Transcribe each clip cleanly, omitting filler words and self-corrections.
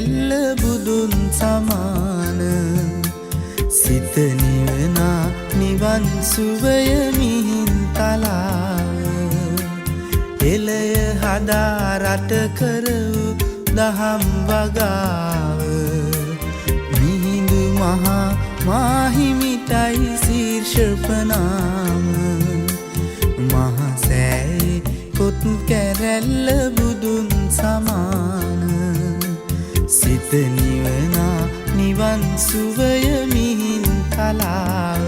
කැරැල්ල බුදුන් සමාන සිත නිවනා නිවන් සුවය මිහින්තලාව එලය හදා රට කරවූ දහම් වගාව මිහිඳු මහා මාහිමිටයි ශීර්ෂපනාම මහසෑයි කොත් කැරැල්ල බුදුන් සමාන සිත නිවනා නිවන් සුවය මිහින්තලාව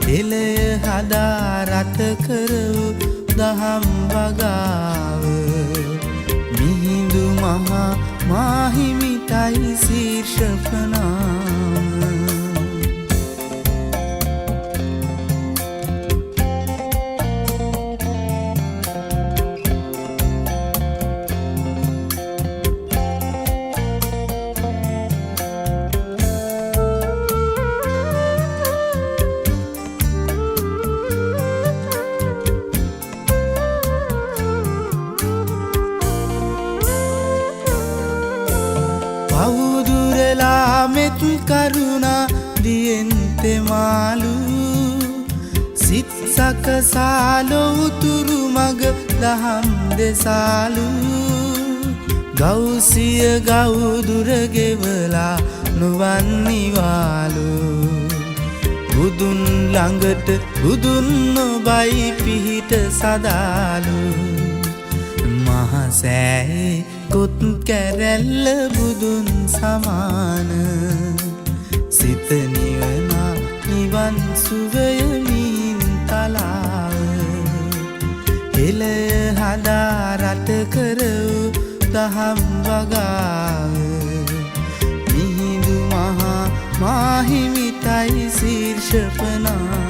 එලය හදා රට කරවූ දහම් වගාව මිහිඳු මහා මාහිමිටයි ශීර්ෂපනාම පවුදුරලා මෙත් කරුණා දියෙන්තෙ මාලු සිත් සකසාලෝ උතුරු මග දහම් දෙසාලු ගෞසිය ගෞදුර ගෙවලා නුවන් නිවාලු බුදුන් ළඟට බුදුන් නොබයි පිහිට සදාලු මහසෑයි කොත් කැරැල්ල බුදුන් සමාන සිත නිවනා නිවන් සුවය මිහින්තලාව එලය හදා රට කරවූ දහම් වගාව මිහිඳු මහා මාහිමිටයි ශීර්ෂපනාම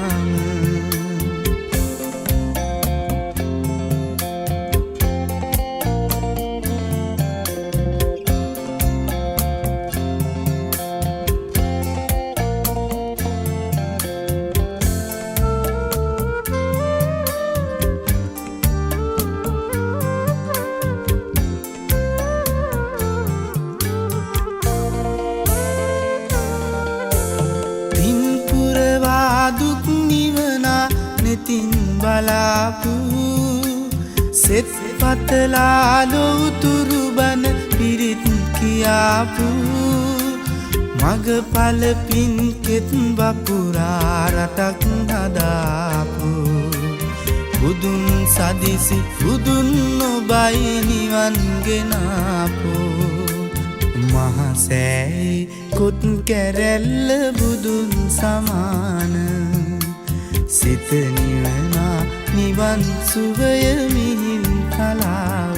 දුක් නිවනා නෙතින් බලාපු සෙත් පතලාලෝ උතුරු බණ පිරිත් කියාපු මගඵල පින් කෙත් වපුරා රටක් හදාපු බුදුන් සදිසි බුදුන් නොබයි නිවන් ගෙනාපු මහසෑයි කොත් කැරැල්ල බුදුන් සමාන සිත නිවනා නිවන් සුවය මිහින්තලාව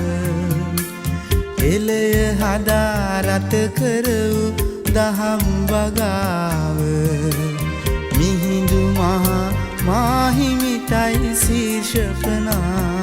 එලය හදා රට කරවූ දහම් වගාව මිහිඳු මහා මාහිමිටයි ශීර්ෂපනාම